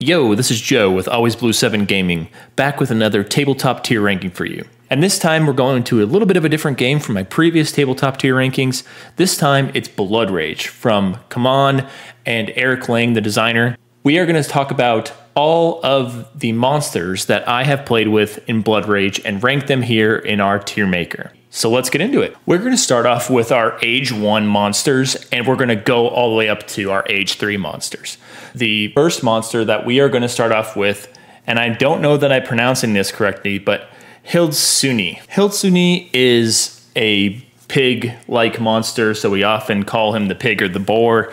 Yo, this is Joe with Always Blue 7 Gaming, back with another tabletop tier ranking for you. And this time we're going to a little bit of a different game from my previous tabletop tier rankings. This time it's Blood Rage from CMON and Eric Lang, the designer. We are going to talk about all of the monsters that I have played with in Blood Rage and rank them here in our tier maker. So let's get into it. We're going to start off with our Age 1 monsters, and we're going to go all the way up to our Age 3 monsters. The first monster that we are going to start off with, and I don't know that I'm pronouncing this correctly, but Hiltsuni. Hiltsuni is a pig-like monster, so we often call him the pig or the boar.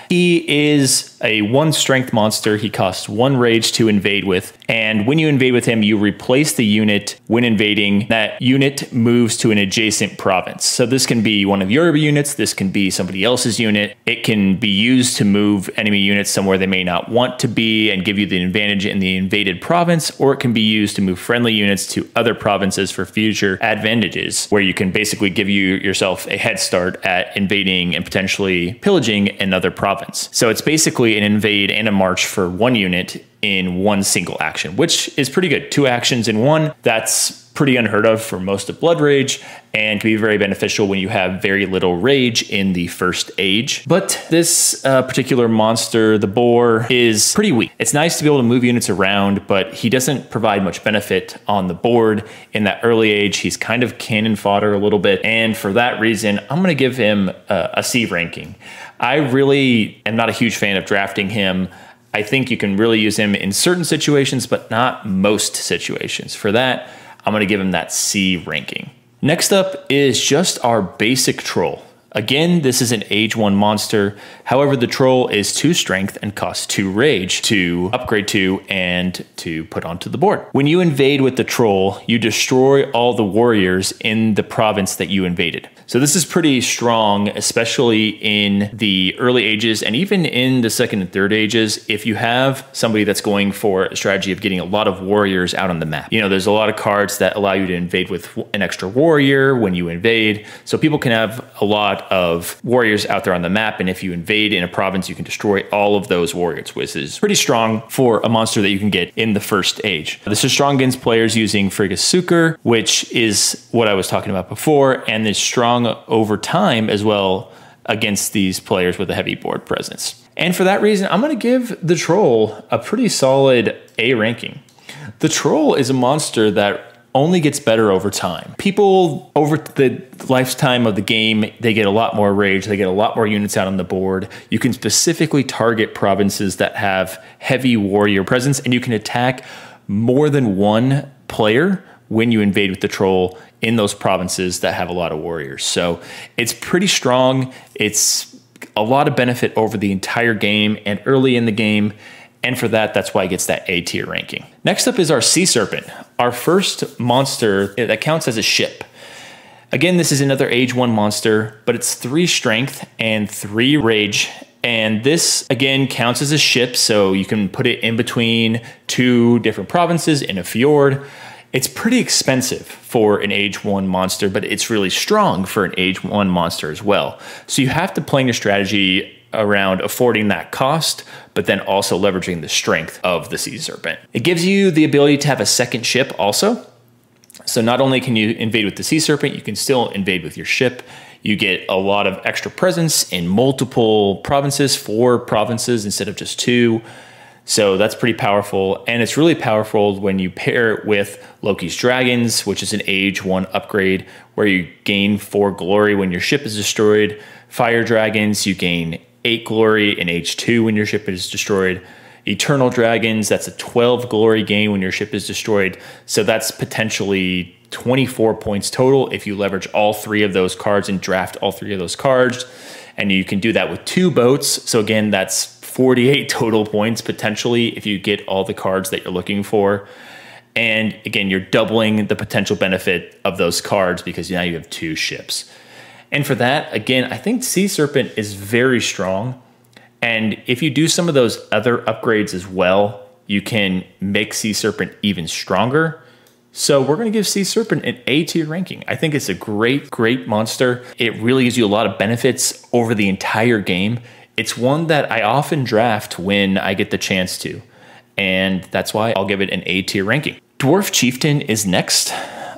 He is a 1 strength monster. He costs 1 rage to invade with. And when you invade with him, you replace the unit when invading. That unit moves to an adjacent province. So this can be one of your units. This can be somebody else's unit. It can be used to move enemy units somewhere they may not want to be and give you the advantage in the invaded province. Or it can be used to move friendly units to other provinces for future advantages, where you can basically give yourself a head start at invading and potentially pillaging another province. So it's basically an invade and a march for 1 unit in 1 single action, which is pretty good. 2 actions in 1. That's pretty unheard of for most of Blood Rage and can be very beneficial when you have very little rage in the first age. But this particular monster, the boar, is pretty weak. It's nice to be able to move units around, but he doesn't provide much benefit on the board in that early age. He's kind of cannon fodder a little bit. And for that reason, I'm going to give him a C ranking. I really am not a huge fan of drafting him. I think you can really use him in certain situations, but not most situations. For that, I'm going to give him that C ranking. Next up is just our basic troll. Again, this is an Age 1 monster. However, the troll is 2 strength and costs 2 rage to upgrade to and to put onto the board. When you invade with the troll, you destroy all the warriors in the province that you invaded. So this is pretty strong, especially in the early ages and even in the 2nd and 3rd ages. If you have somebody that's going for a strategy of getting a lot of warriors out on the map, you know, there's a lot of cards that allow you to invade with an extra warrior when you invade. So people can have a lot of warriors out there on the map, and if you invade in a province, you can destroy all of those warriors, which is pretty strong for a monster that you can get in the first age. This is strong against players using Frigasukur, which is what I was talking about before, and is strong over time as well against these players with a heavy board presence. And for that reason, I'm going to give the troll a pretty solid A ranking. The troll is a monster that only gets better over time. People, over the lifetime of the game, they get a lot more rage, they get a lot more units out on the board. You can specifically target provinces that have heavy warrior presence, and you can attack more than 1 player when you invade with the troll in those provinces that have a lot of warriors. So it's pretty strong. It's a lot of benefit over the entire game and early in the game. And for that, that's why it gets that A tier ranking. Next up is our Sea Serpent, our first monster that counts as a ship. Again, this is another Age 1 monster, but it's 3 strength and 3 rage. And this, again, counts as a ship, so you can put it in between 2 different provinces in a fjord. It's pretty expensive for an Age 1 monster, but it's really strong for an Age 1 monster as well. So you have to plan your strategy around affording that cost, but then also leveraging the strength of the Sea Serpent. It gives you the ability to have a second ship also. So not only can you invade with the Sea Serpent, you can still invade with your ship. You get a lot of extra presence in multiple provinces, 4 provinces instead of just 2. So that's pretty powerful, and it's really powerful when you pair it with Loki's Dragons, which is an Age 1 upgrade where you gain 4 glory when your ship is destroyed. Fire Dragons, you gain 8 glory in Age 2 when your ship is destroyed. Eternal Dragons, that's a 12 glory gain when your ship is destroyed. So that's potentially 24 points total if you leverage all 3 of those cards and draft all 3 of those cards. And you can do that with 2 boats. So again, that's 48 total points potentially if you get all the cards that you're looking for. And again, you're doubling the potential benefit of those cards because now you have 2 ships. And for that, again, I think Sea Serpent is very strong. And if you do some of those other upgrades as well, you can make Sea Serpent even stronger. So we're going to give Sea Serpent an A tier ranking. I think it's a great, great monster. It really gives you a lot of benefits over the entire game. It's one that I often draft when I get the chance to. and that's why I'll give it an A tier ranking. Dwarf Chieftain is next.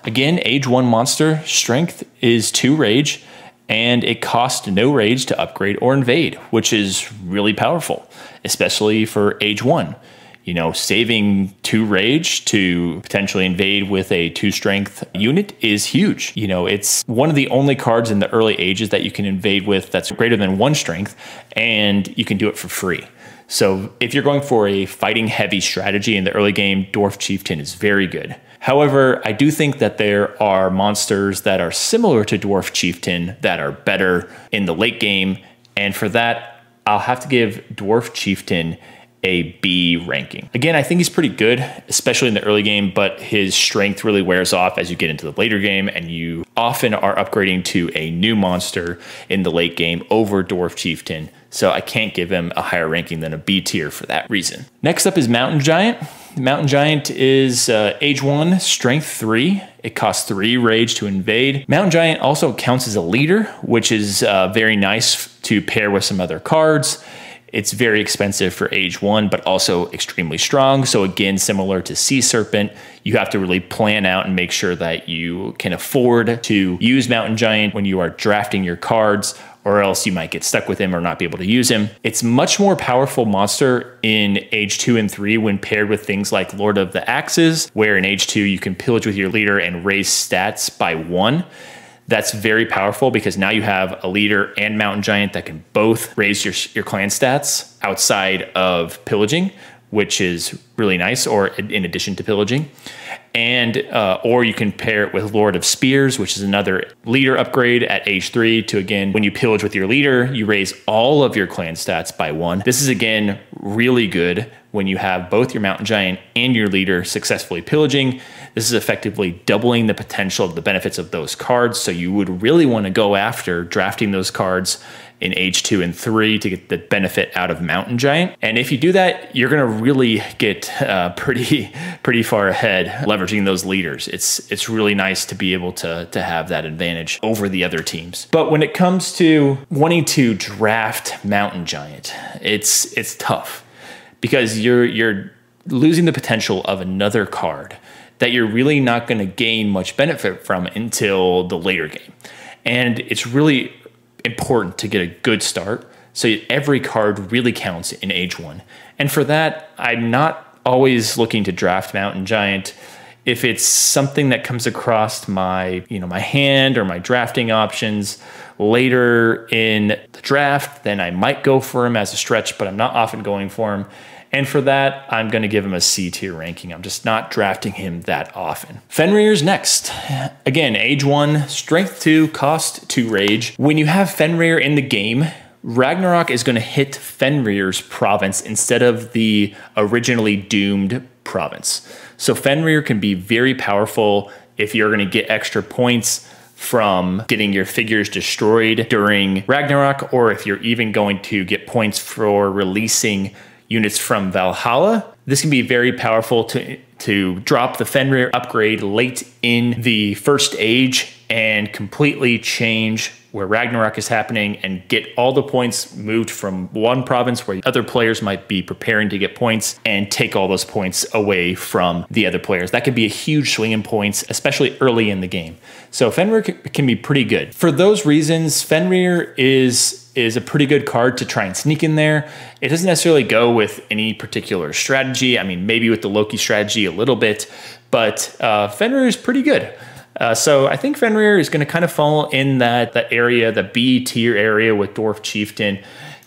Again, age 1 monster, strength is 2 rage, and it costs no rage to upgrade or invade, which is really powerful, especially for age 1. You know, saving 2 rage to potentially invade with a 2 strength unit is huge. You know, it's one of the only cards in the early ages that you can invade with that's greater than 1 strength, and you can do it for free. So if you're going for a fighting heavy strategy in the early game, Dwarf Chieftain is very good. However, I do think that there are monsters that are similar to Dwarf Chieftain that are better in the late game, and for that, I'll have to give Dwarf Chieftain a B ranking. Again, I think he's pretty good, especially in the early game, but his strength really wears off as you get into the later game, and you often are upgrading to a new monster in the late game over Dwarf Chieftain. So I can't give him a higher ranking than a B tier for that reason. Next up is Mountain Giant. Mountain Giant is age 1, strength 3. It costs 3 rage to invade. Mountain Giant also counts as a leader, which is very nice to pair with some other cards. It's very expensive for age 1, but also extremely strong. So again, similar to Sea Serpent, you have to really plan out and make sure that you can afford to use Mountain Giant when you are drafting your cards, or else you might get stuck with him or not be able to use him. It's much more powerful monster in age 2 and 3 when paired with things like Lord of the Axes, where in age 2 you can pillage with your leader and raise stats by 1. That's very powerful because now you have a leader and Mountain Giant that can both raise your clan stats outside of pillaging, which is really nice, or in addition to pillaging. And or you can pair it with Lord of Spears, which is another leader upgrade at age 3 to, again, when you pillage with your leader, you raise all of your clan stats by 1. This is, again, really good when you have both your Mountain Giant and your leader successfully pillaging. This is effectively doubling the potential of the benefits of those cards. So you would really want to go after drafting those cards in age 2 and 3 to get the benefit out of Mountain Giant. And if you do that, you're going to really get pretty far ahead leveraging those leaders. It's really nice to be able to have that advantage over the other teams. But when it comes to wanting to draft Mountain Giant, it's tough because you're losing the potential of another card that you're really not going to gain much benefit from until the later game. And it's really important to get a good start, so every card really counts in age 1. And for that, I'm not always looking to draft Mountain Giant. If it's something that comes across my hand or my drafting options later in the draft, then I might go for him as a stretch, but I'm not often going for him. And for that, I'm going to give him a C tier ranking. I'm just not drafting him that often. Fenrir's next. Again, age 1, strength 2, cost 2 rage. When you have Fenrir in the game, Ragnarok is going to hit Fenrir's province instead of the originally doomed province. So Fenrir can be very powerful if you're going to get extra points from getting your figures destroyed during Ragnarok, or if you're even going to get points for releasing units from Valhalla. This can be very powerful to drop the Fenrir upgrade late in the first age and completely change where Ragnarok is happening and get all the points moved from one province where other players might be preparing to get points and take all those points away from the other players. That could be a huge swing in points, especially early in the game. So Fenrir can be pretty good. For those reasons, Fenrir is a pretty good card to try and sneak in there. It doesn't necessarily go with any particular strategy. I mean, maybe with the Loki strategy a little bit, but Fenrir is pretty good. So I think Fenrir is going to kind of fall in that area, the B tier area with Dwarf Chieftain.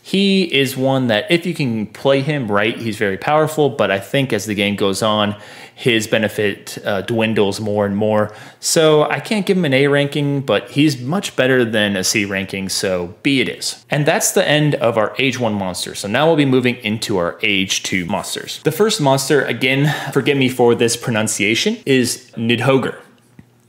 He is one that if you can play him right, he's very powerful, but I think as the game goes on, his benefit dwindles more and more. So I can't give him an A ranking, but he's much better than a C ranking, so B it is. And that's the end of our age 1 monster. So now we'll be moving into our age 2 monsters. The first monster, again, forgive me for this pronunciation, is Nidhoggr.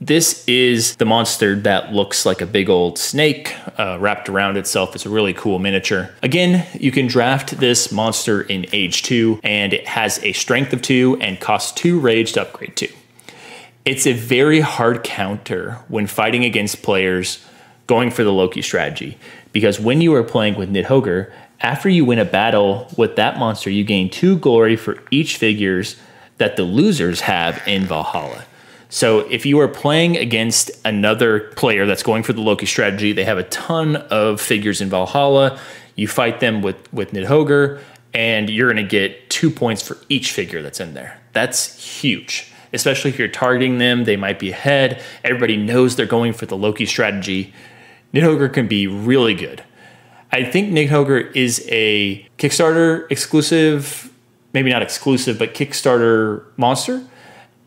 This is the monster that looks like a big old snake wrapped around itself. It's a really cool miniature. Again, you can draft this monster in age 2, and it has a strength of 2 and costs 2 rage to upgrade to. It's a very hard counter when fighting against players going for the Loki strategy, because when you are playing with Nidhoggr After you win a battle with that monster, you gain 2 glory for each figures that the losers have in Valhalla. So if you are playing against another player that's going for the Loki strategy, they have a ton of figures in Valhalla, you fight them with Nidhoggr, and you're going to get 2 points for each figure that's in there. That's huge, especially if you're targeting them. They might be ahead. Everybody knows they're going for the Loki strategy. Nidhoggr can be really good. I think Nidhoggr is a Kickstarter exclusive, maybe not exclusive, but Kickstarter monster.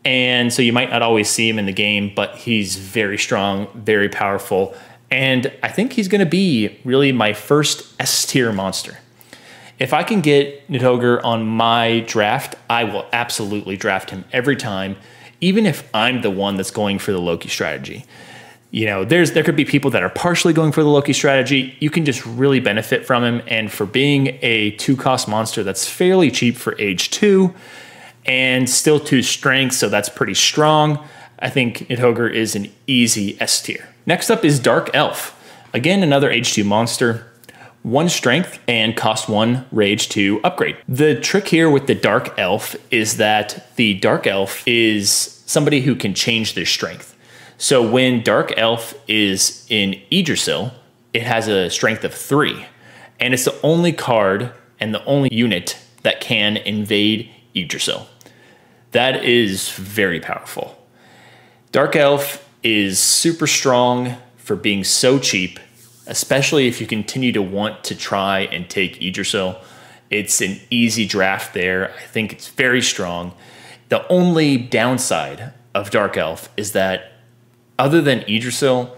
And so you might not always see him in the game, but he's very strong, very powerful. And I think he's going to be really my first S tier monster. If I can get Nidhoggr on my draft, I will absolutely draft him every time, even if I'm the one that's going for the Loki strategy. You know, there could be people that are partially going for the Loki strategy. You can just really benefit from him. And for being a 2-cost monster that's fairly cheap for age 2 and still 2 strength, so that's pretty strong, I think Nidhoggr is an easy S tier. Next up is Dark Elf. Again, another age 2 monster. 1 strength and cost 1 rage to upgrade. The trick here with the Dark Elf is that the Dark Elf is somebody who can change their strength. So when Dark Elf is in Yggdrasil, it has a strength of 3. And it's the only card and the only unit that can invade Yggdrasil. That is very powerful. Dark Elf is super strong for being so cheap, especially if you continue to want to try and take Yggdrasil. It's an easy draft there. I think it's very strong. The only downside of Dark Elf is that other than Yggdrasil,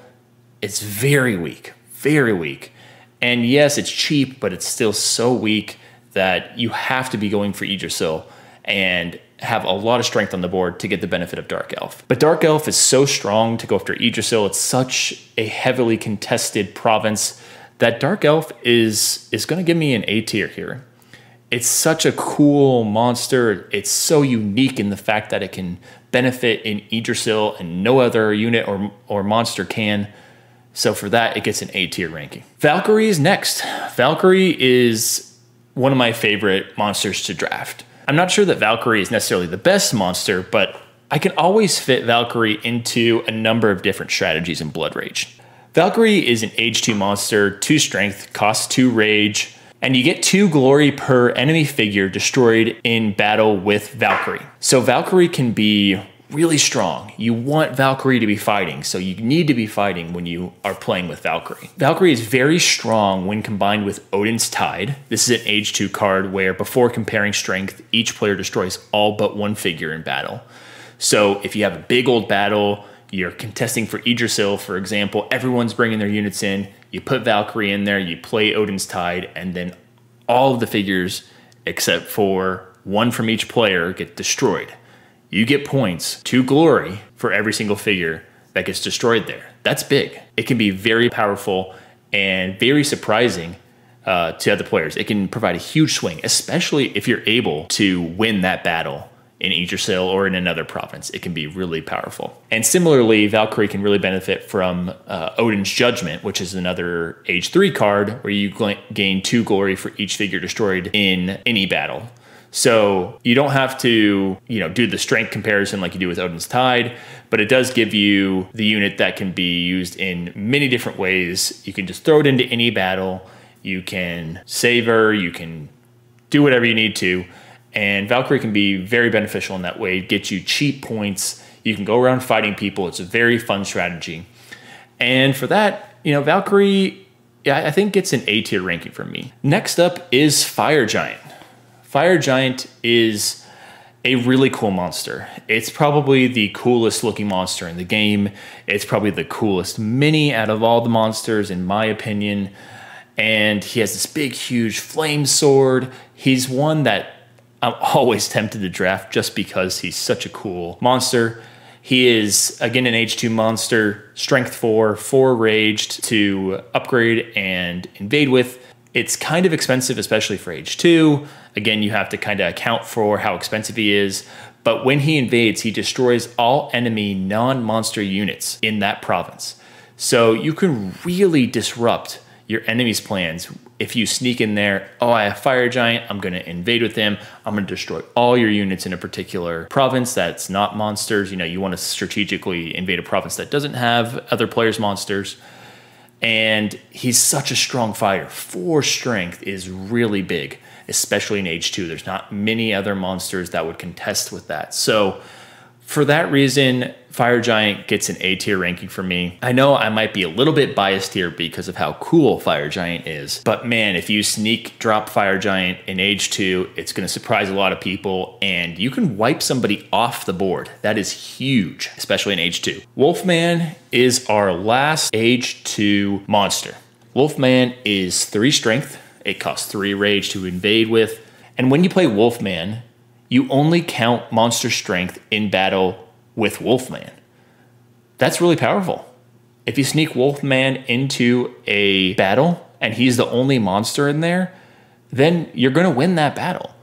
it's very weak, very weak. And yes, it's cheap, but it's still so weak that you have to be going for Yggdrasil and have a lot of strength on the board to get the benefit of Dark Elf. But Dark Elf is so strong to go after Yggdrasil. It's such a heavily contested province that Dark Elf is going to give me an A tier here. It's such a cool monster. It's so unique in the fact that it can benefit in Yggdrasil and no other unit or monster can. So for that, it gets an A tier ranking. Valkyrie is next. Valkyrie is one of my favorite monsters to draft. I'm not sure that Valkyrie is necessarily the best monster, but I can always fit Valkyrie into a number of different strategies in Blood Rage. Valkyrie is an age 2 monster, 2 strength, costs 2 rage, and you get 2 glory per enemy figure destroyed in battle with Valkyrie. So Valkyrie can be really strong. You want Valkyrie to be fighting, so you need to be fighting when you are playing with Valkyrie. Valkyrie is very strong when combined with Odin's Tide. This is an age 2 card where before comparing strength, each player destroys all but 1 figure in battle. So if you have a big old battle, you're contesting for Yggdrasil, for example, everyone's bringing their units in, you put Valkyrie in there, you play Odin's Tide, and then all of the figures, except for 1 from each player, get destroyed. You get points, 2 glory for every single figure that gets destroyed there. That's big. It can be very powerful and very surprising to other players. It can provide a huge swing, especially if you're able to win that battle in Yggdrasil or in another province. It can be really powerful. And similarly, Valkyrie can really benefit from Odin's Judgment, which is another age 3 card where you gain 2 glory for each figure destroyed in any battle. So you don't have to, do the strength comparison like you do with Odin's Tide, but it does give you the unit that can be used in many different ways. You can just throw it into any battle. You can save her. You can do whatever you need to. And Valkyrie can be very beneficial in that way. It gets you cheap points. You can go around fighting people. It's a very fun strategy. And for that, Valkyrie, I think gets an A tier ranking from me. Next up is Fire Giant. Fire Giant is a really cool monster. It's probably the coolest looking monster in the game. It's probably the coolest mini out of all the monsters, in my opinion. And he has this big, huge flame sword. He's one that I'm always tempted to draft just because he's such a cool monster. He is, again, an age 2 monster, strength 4, 4 raged to upgrade and invade with. It's kind of expensive, especially for age 2. Again, you have to kind of account for how expensive he is. But when he invades, he destroys all enemy non-monster units in that province. So you can really disrupt your enemy's plans. If you sneak in there, oh, I have Fire Giant, I'm going to invade with him. I'm going to destroy all your units in a particular province that's not monsters. You know, you want to strategically invade a province that doesn't have other players' monsters. And he's such a strong fighter. 4 strength is really big, especially in Age 2. There's not many other monsters that would contest with that. So for that reason, Fire Giant gets an A tier ranking for me. I know I might be a little bit biased here because of how cool Fire Giant is, but man, if you sneak drop Fire Giant in Age 2, it's going to surprise a lot of people, and you can wipe somebody off the board. That is huge, especially in Age 2. Wolfman is our last Age 2 monster. Wolfman is 3 strength. It costs 3 rage to invade with, and when you play Wolfman, you only count monster strength in battle with Wolfman. That's really powerful. If you sneak Wolfman into a battle and he's the only monster in there, then you're going to win that battle.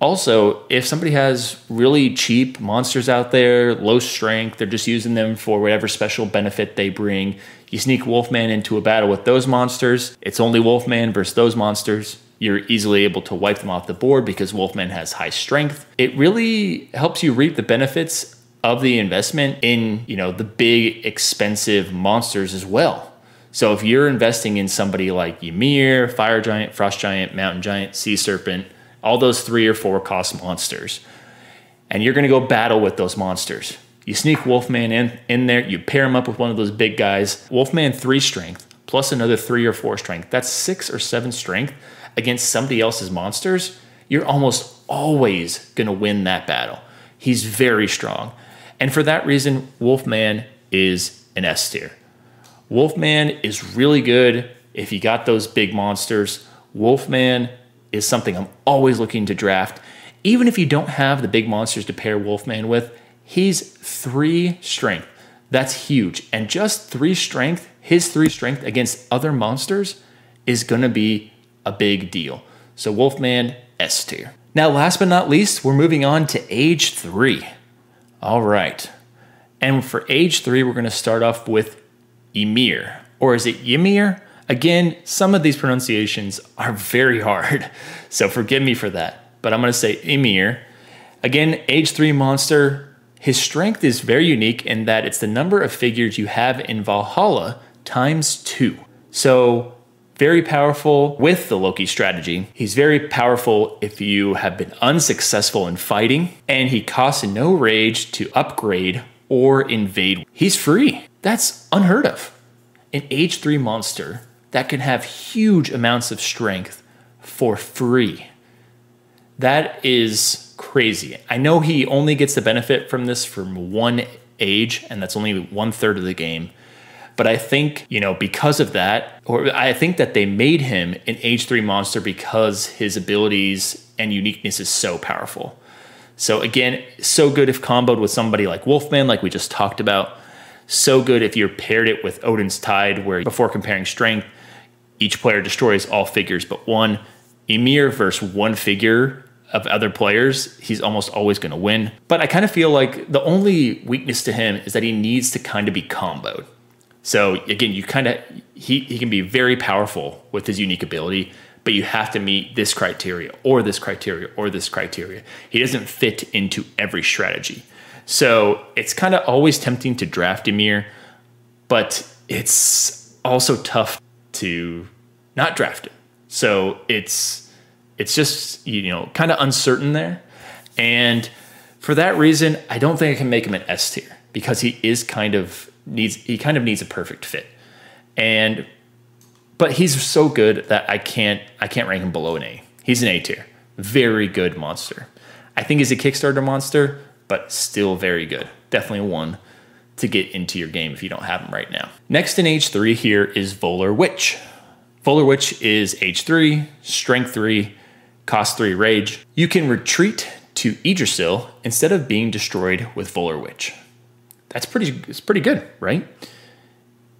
Also, if somebody has really cheap monsters out there, low strength, they're just using them for whatever special benefit they bring, you sneak Wolfman into a battle with those monsters, it's only Wolfman versus those monsters. You're easily able to wipe them off the board because Wolfman has high strength. It really helps you reap the benefits of the investment in, you know, the big expensive monsters as well. So if you're investing in somebody like Ymir, Fire Giant, Frost Giant, Mountain Giant, Sea Serpent, all those 3 or 4 cost monsters, and you're going to go battle with those monsters, you sneak Wolfman in there, you pair him up with one of those big guys. Wolfman 3 strength plus another 3 or 4 strength. That's 6 or 7 strength against somebody else's monsters. You're almost always going to win that battle. He's very strong. And for that reason, Wolfman is an S tier. Wolfman is really good if you got those big monsters. Wolfman is something I'm always looking to draft. Even if you don't have the big monsters to pair Wolfman with, he's 3 strength. That's huge. And just 3 strength, his 3 strength against other monsters is going to be a big deal. So Wolfman, S tier. Now, last but not least, we're moving on to Age 3. All right. And for Age 3, we're going to start off with Emir. Or is it Ymir? Again, some of these pronunciations are very hard, so forgive me for that. But I'm going to say Emir. Again, Age 3 monster. His strength is very unique in that it's the number of figures you have in Valhalla times 2. So very powerful with the Loki strategy. He's very powerful if you have been unsuccessful in fighting, and he costs no rage to upgrade or invade. He's free. That's unheard of. An Age 3 monster that can have huge amounts of strength for free. That is crazy. I know he only gets the benefit from this from 1 age, and that's only 1/3 of the game. But I think, you know, because of that, or I think that they made him an Age 3 monster because his abilities and uniqueness is so powerful. So again, so good if comboed with somebody like Wolfman, like we just talked about. So good if you're paired it with Odin's Tide, where before comparing strength, each player destroys all figures but one. Emir versus 1 figure of other players, he's almost always going to win. But I kind of feel like the only weakness to him is that he needs to kind of be comboed. So again, you kind of he can be very powerful with his unique ability, but you have to meet this criteria or this criteria or this criteria. He doesn't fit into every strategy. So it's kind of always tempting to draft Emir, but it's also tough to not draft him. So it's just, you know, kind of uncertain there. And for that reason, I don't think I can make him an S tier because he kind of needs a perfect fit. But he's so good that I can't rank him below an A. He's an A tier. Very good monster. I think he's a Kickstarter monster, but still very good. Definitely one to get into your game if you don't have him right now. Next in Age 3 here is Volar Witch. Volar Witch is Age 3, Strength 3, cost 3 Rage. You can retreat to Yggdrasil instead of being destroyed with Volar Witch. It's pretty good, right?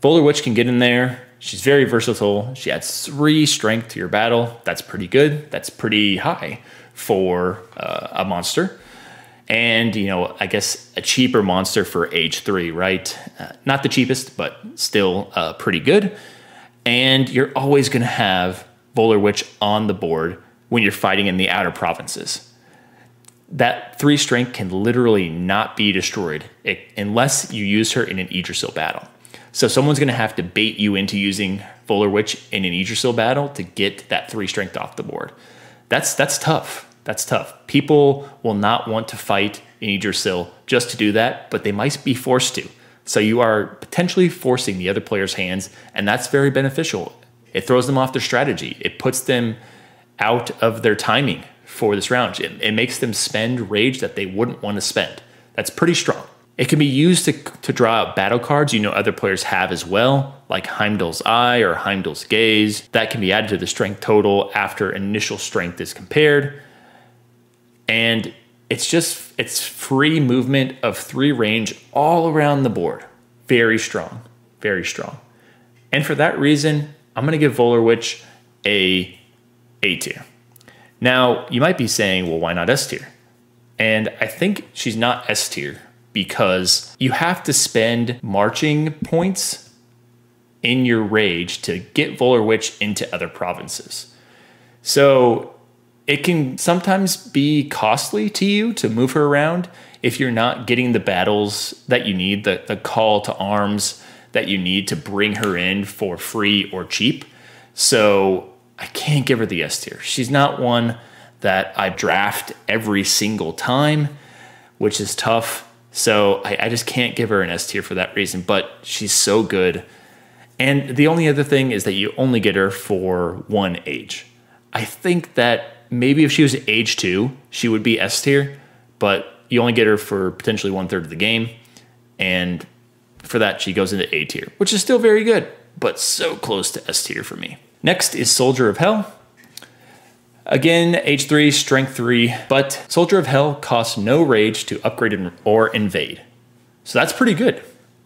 Volar Witch can get in there. She's very versatile. She adds 3 strength to your battle. That's pretty good. That's pretty high for a monster. And, you know, I guess a cheaper monster for Age 3, right? Not the cheapest, but still pretty good. And you're always going to have Volar Witch on the board when you're fighting in the outer provinces. That 3 strength can literally not be destroyed unless you use her in an Yggdrasil battle. So someone's going to have to bait you into using Volar Witch in an Yggdrasil battle to get that 3 strength off the board. That's tough. That's tough. People will not want to fight in Yggdrasil just to do that, but they might be forced to. So you are potentially forcing the other player's hands, and that's very beneficial. It throws them off their strategy. It puts them out of their timing for this round. It makes them spend rage that they wouldn't want to spend. That's pretty strong. It can be used to draw out battle cards you know other players have as well, like Heimdall's Eye or Heimdall's Gaze. That can be added to the strength total after initial strength is compared. And it's free movement of 3 range all around the board. Very strong, very strong. And for that reason, I'm going to give Volar Witch a A tier. Now, you might be saying, well, why not S tier? And I think she's not S tier because you have to spend marching points in your rage to get Volar Witch into other provinces. So it can sometimes be costly to you to move her around if you're not getting the battles that you need, the call to arms that you need to bring her in for free or cheap. So I can't give her the S tier. She's not one that I draft every single time, which is tough. So I just can't give her an S tier for that reason, but she's so good. And the only other thing is that you only get her for 1 age. I think that maybe if she was age 2, she would be S tier, but you only get her for potentially 1/3 of the game. And for that, she goes into A tier, which is still very good, but so close to S tier for me. Next is Soldier of Hell. Again, age 3, strength 3, but Soldier of Hell costs no rage to upgrade or invade. So that's pretty good.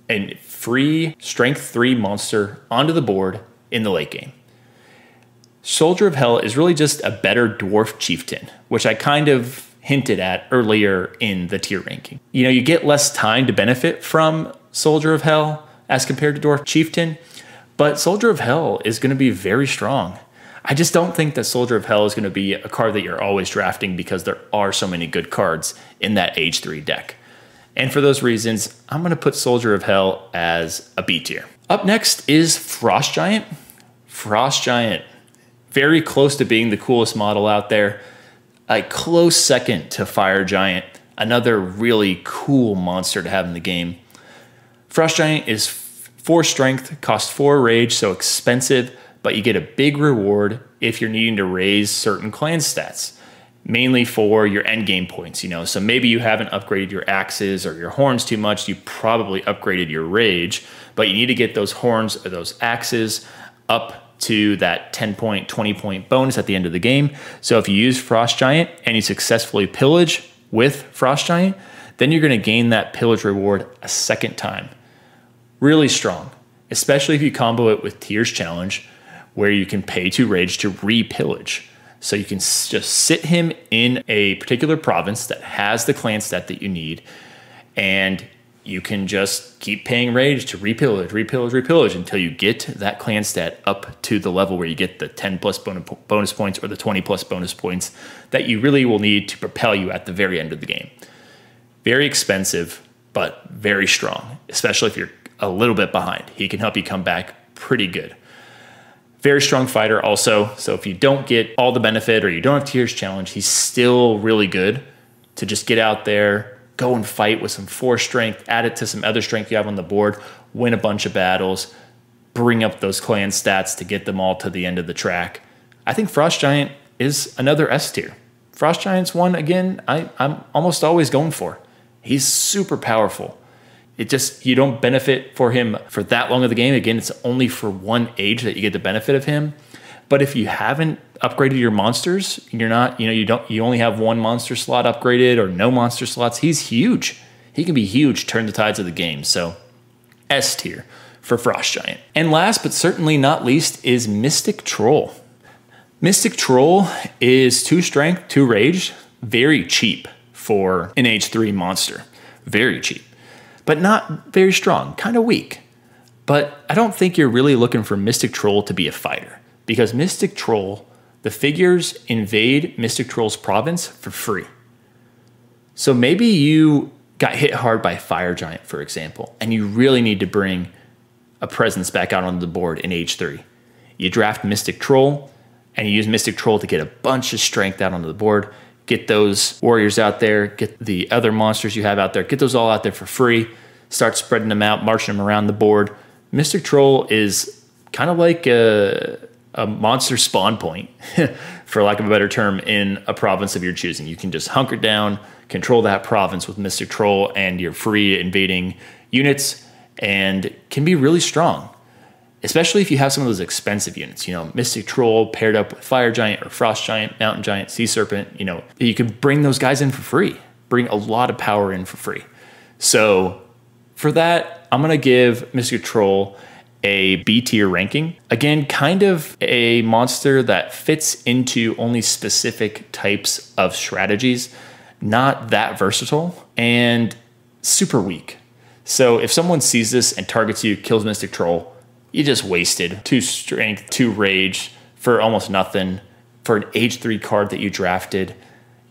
A free strength 3 monster onto the board in the late game. Soldier of Hell is really just a better Dwarf Chieftain, which I kind of hinted at earlier in the tier ranking. You know, you get less time to benefit from Soldier of Hell as compared to Dwarf Chieftain, but Soldier of Hell is going to be very strong. I just don't think that Soldier of Hell is going to be a card that you're always drafting because there are so many good cards in that age 3 deck. And for those reasons, I'm going to put Soldier of Hell as a B tier. Up next is Frost Giant. Frost Giant, very close to being the coolest model out there. A close second to Fire Giant, another really cool monster to have in the game. Frost Giant is 4 strength, costs 4 rage, so expensive, but you get a big reward if you're needing to raise certain clan stats, mainly for your endgame points, you know. So maybe you haven't upgraded your axes or your horns too much, you probably upgraded your rage, but you need to get those horns or those axes up to that 10 point, 20 point bonus at the end of the game. So if you use Frost Giant and you successfully pillage with Frost Giant, then you're going to gain that pillage reward a second time. Really strong, especially if you combo it with Tier's Challenge, where you can pay 2 rage to re-pillage. So you can just sit him in a particular province that has the clan stat that you need, and you can just keep paying rage to re-pillage, re-pillage, re-pillage until you get that clan stat up to the level where you get the 10 plus bonus points or the 20 plus bonus points that you really will need to propel you at the very end of the game. Very expensive, but very strong, especially if you're a little bit behind. He can help you come back pretty good. Very strong fighter also, so if you don't get all the benefit or you don't have Tier's Challenge, he's still really good to just get out there, go and fight with some 4 strength, add it to some other strength you have on the board, win a bunch of battles, bring up those clan stats to get them all to the end of the track. I think Frost Giant is another S tier. Frost Giant's one, again, I'm almost always going for. He's super powerful. It just, you don't benefit for him for that long of the game. Again, it's only for 1 age that you get the benefit of him. But if you haven't upgraded your monsters, you're not, you only have 1 monster slot upgraded or no monster slots, he's huge. He can be huge, turn the tides of the game. So S tier for Frost Giant. And last but certainly not least is Mystic Troll. Mystic Troll is 2 strength, 2 rage, very cheap for an age 3 monster. Very cheap. But not very strong, kind of weak. But I don't think you're really looking for Mystic Troll to be a fighter, because Mystic Troll, the figures invade Mystic Troll's province for free. So maybe you got hit hard by Fire Giant, for example, and you really need to bring a presence back out on the board in Age 3. You draft Mystic Troll, and you use Mystic Troll to get a bunch of strength out onto the board, get those warriors out there, get the other monsters you have out there, get those all out there for free, start spreading them out, marching them around the board. Mystic Troll is kind of like a monster spawn point, for lack of a better term, in a province of your choosing. You can just hunker down, control that province with Mystic Troll, and you're free invading units and can be really strong, especially if you have some of those expensive units. You know, Mystic Troll paired up with Fire Giant or Frost Giant, Mountain Giant, Sea Serpent. You know, you can bring those guys in for free, bring a lot of power in for free. So for that, I'm going to give Mystic Troll a B tier ranking. Again, kind of a monster that fits into only specific types of strategies, not that versatile, and super weak. So if someone sees this and targets you, kills Mystic Troll, you just wasted 2 strength, 2 rage for almost nothing for an Age 3 card that you drafted.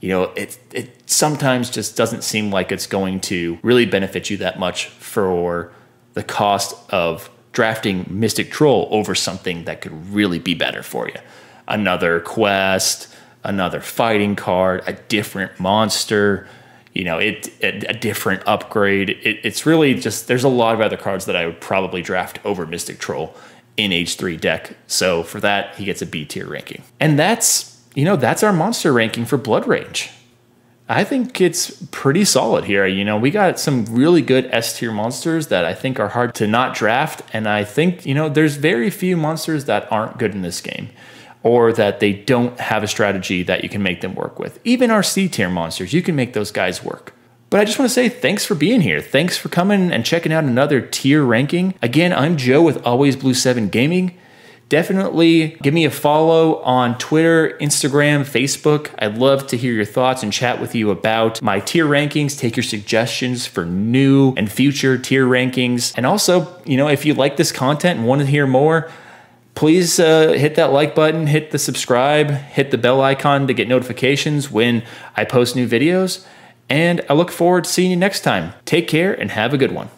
You know, it sometimes just doesn't seem like it's going to really benefit you that much for the cost of drafting Mystic Troll over something that could really be better for you. Another quest, another fighting card, a different monster, you know, a different upgrade. It's really just, there's a lot of other cards that I would probably draft over Mystic Troll in Age 3 deck. So for that, he gets a B tier ranking. And that's, you know, that's our monster ranking for Blood Rage. I think it's pretty solid here. You know, we got some really good S tier monsters that I think are hard to not draft. And I think, you know, there's very few monsters that aren't good in this game, or that they don't have a strategy that you can make them work with. Even our C tier monsters, you can make those guys work. But I just want to say thanks for being here. Thanks for coming and checking out another tier ranking. Again, I'm Joe with Always Blue 7 Gaming. Definitely give me a follow on Twitter, Instagram, Facebook. I'd love to hear your thoughts and chat with you about my tier rankings. Take your suggestions for new and future tier rankings. And also, you know, if you like this content and want to hear more, please hit that like button, hit the subscribe, hit the bell icon to get notifications when I post new videos. And I look forward to seeing you next time. Take care and have a good one.